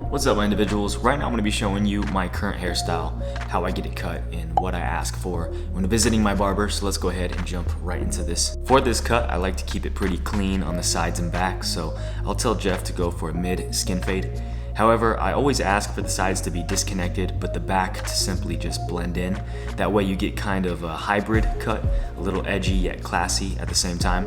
What's up, my individuals? Right now I'm going to be showing you my current hairstyle, how I get it cut, and what I ask for when visiting my barber, so let's go ahead and jump right into this. For this cut, I like to keep it pretty clean on the sides and back, so I'll tell Jeff to go for a mid skin fade. However, I always ask for the sides to be disconnected, but the back to simply just blend in. That way you get kind of a hybrid cut, a little edgy yet classy at the same time.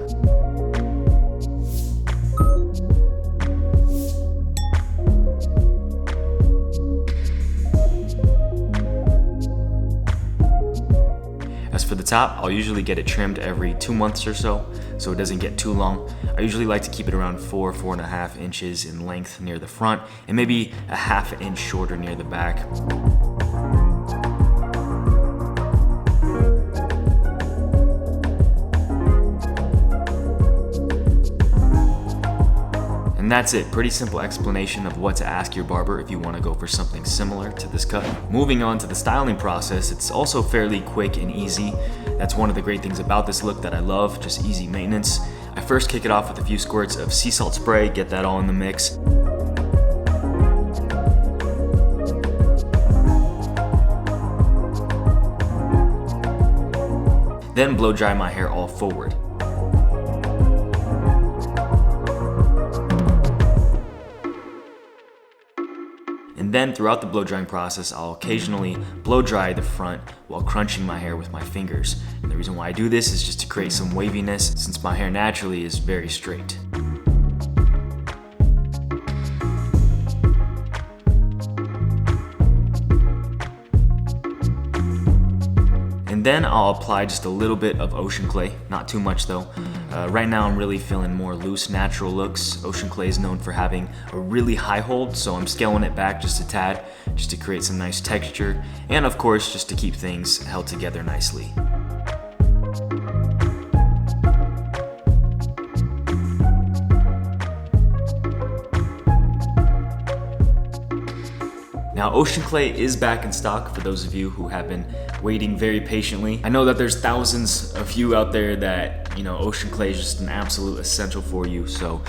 As for the top, I'll usually get it trimmed every 2 months or so it doesn't get too long. I usually like to keep it around 4.5 inches in length near the front, and maybe a ½ inch shorter near the back. And that's it. Pretty simple explanation of what to ask your barber if you want to go for something similar to this cut. Moving on to the styling process, it's also fairly quick and easy. That's one of the great things about this look that I love, just easy maintenance. I first kick it off with a few squirts of sea salt spray, get that all in the mix. Then blow dry my hair all forward. And then throughout the blow drying process, I'll occasionally blow dry the front while crunching my hair with my fingers. And the reason why I do this is just to create some waviness, since my hair naturally is very straight. And then I'll apply just a little bit of ocean clay, not too much though. Right now I'm really feeling more loose, natural looks. Ocean clay is known for having a really high hold, so I'm scaling it back just a tad, just to create some nice texture, and of course, just to keep things held together nicely. Now, ocean clay is back in stock for those of you who have been waiting very patiently. I know that there's thousands of you out there that, ocean clay is just an absolute essential for you. So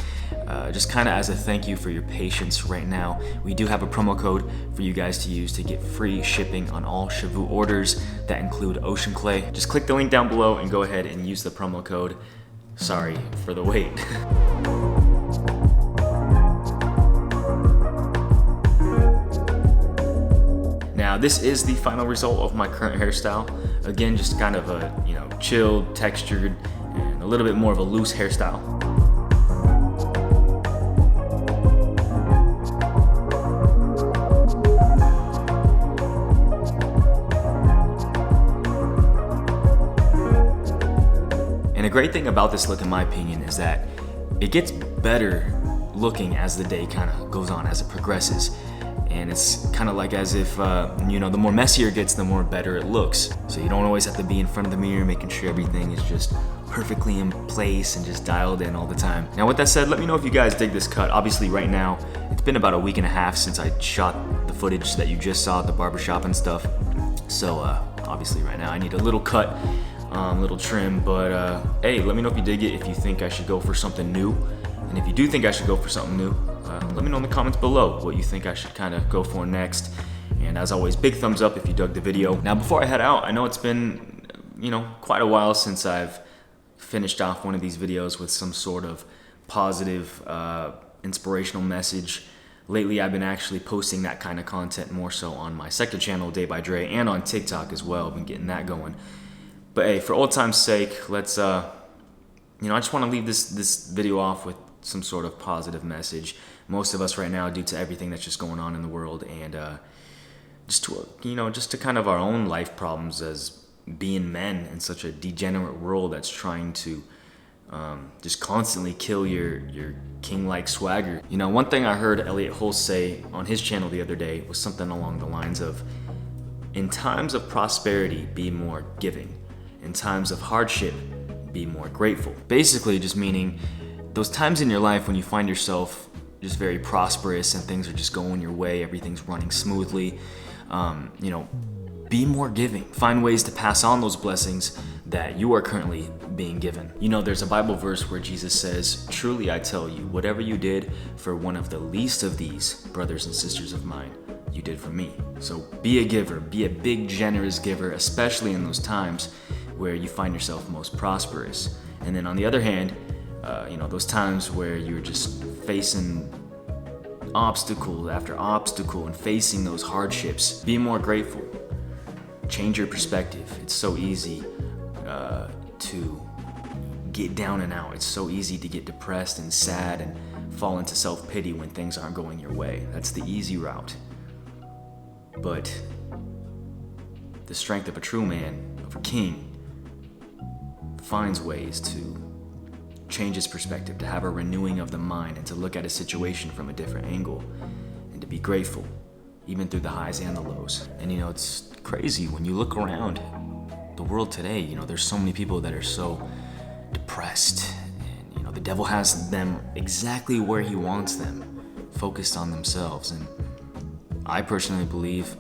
just kind of as a thank you for your patience right now, we do have a promo code for you guys to use to get free shipping on all Shavu orders that include ocean clay. Just click the link down below and go ahead and use the promo code. Sorry for the wait. Now this is the final result of my current hairstyle. Again, just kind of a, chilled, textured, and a little bit more of a loose hairstyle. And a great thing about this look, in my opinion, is that it gets better looking as the day kind of goes on, as it progresses. And it's kind of like as if, the more messier it gets, the more better it looks. So you don't always have to be in front of the mirror making sure everything is just perfectly in place and just dialed in all the time. Now with that said, let me know if you guys dig this cut. Obviously right now, it's been about a week and a half since I shot the footage that you just saw at the barbershop and stuff. So obviously right now I need a little cut, little trim, but hey, let me know if you dig it, if you think I should go for something new. And if you do think I should go for something new, let me know in the comments below what you think I should kind of go for next. And as always, big thumbs up if you dug the video. Now before I head out, I know it's been, quite a while since I've finished off one of these videos with some sort of positive, inspirational message. Lately, I've been actually posting that kind of content more so on my second channel, Day by Dre, and on TikTok as well. I've been getting that going. But hey, for old time's sake, let's, I just want to leave this video off with some sort of positive message. Most of us right now, due to everything that's just going on in the world, and just to kind of our own life problems as being men in such a degenerate world that's trying to just constantly kill your king-like swagger. One thing I heard Elliot Hulse say on his channel the other day was something along the lines of, in times of prosperity, be more giving. In times of hardship, be more grateful. Basically just meaning those times in your life when you find yourself just very prosperous and things are just going your way, everything's running smoothly, be more giving. Find ways to pass on those blessings that you are currently being given. You know, there's a Bible verse where Jesus says, "Truly I tell you, whatever you did for one of the least of these brothers and sisters of mine, you did for me." So be a giver, be a big, generous giver, especially in those times where you find yourself most prosperous. And then on the other hand, those times where you're just facing obstacle after obstacle and facing those hardships, be more grateful. Change your perspective. It's so easy to get down and out. It's so easy to get depressed and sad and fall into self-pity when things aren't going your way. That's the easy route. But the strength of a true man, of a king, finds ways to change his perspective, to have a renewing of the mind, and to look at a situation from a different angle, and to be grateful, even through the highs and the lows. And it's crazy when you look around the world today. There's so many people that are so depressed, and the devil has them exactly where he wants them, focused on themselves. And I personally believe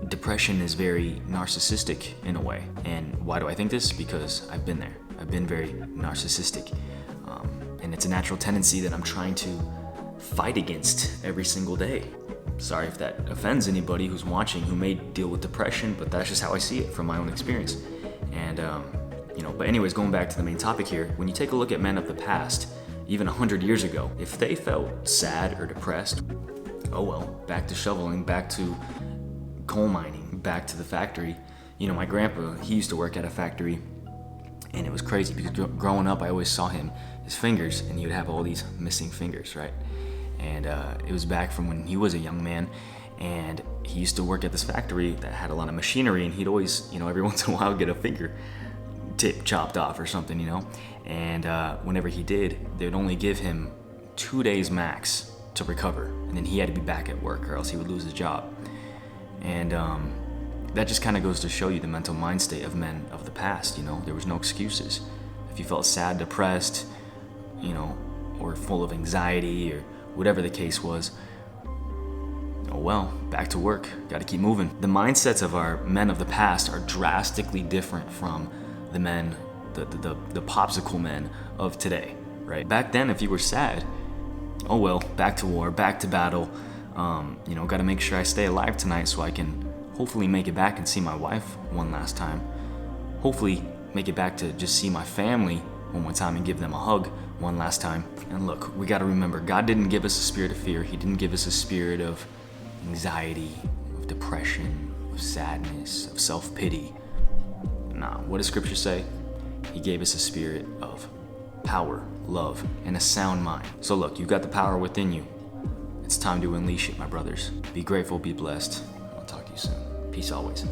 depression is very narcissistic in a way. And why do I think this? Because I've been there. I've been very narcissistic. And it's a natural tendency that I'm trying to fight against every single day. Sorry if that offends anybody who's watching who may deal with depression, but that's just how I see it from my own experience. And, but anyways, going back to the main topic here, when you take a look at men of the past, even 100 years ago, if they felt sad or depressed, oh well, back to shoveling, back to coal mining, back to the factory. My grandpa, he used to work at a factory, and it was crazy because growing up, I always saw his fingers, and he would have all these missing fingers, right? And it was back from when he was a young man, and he used to work at this factory that had a lot of machinery, and he'd always, every once in a while get a finger tip chopped off or something, and whenever he did, they would only give him 2 days max to recover, and then he had to be back at work or else he would lose his job. And that just kind of goes to show you the mental mind state of men of the past. There was no excuses. If you felt sad, depressed, or full of anxiety or whatever the case was, oh well, back to work, gotta keep moving. The mindsets of our men of the past are drastically different from the men, the popsicle men of today, right? Back then, if you were sad, oh well, back to war, back to battle, gotta make sure I stay alive tonight so I can hopefully make it back and see my wife one last time. Hopefully make it back to just see my family one more time and give them a hug one last time. And look, we gotta remember, God didn't give us a spirit of fear. He didn't give us a spirit of anxiety, of depression, of sadness, of self-pity. Nah, what does Scripture say? He gave us a spirit of power, love, and a sound mind. So look, you've got the power within you. It's time to unleash it, my brothers. Be grateful, be blessed. I'll talk to you soon. Peace always.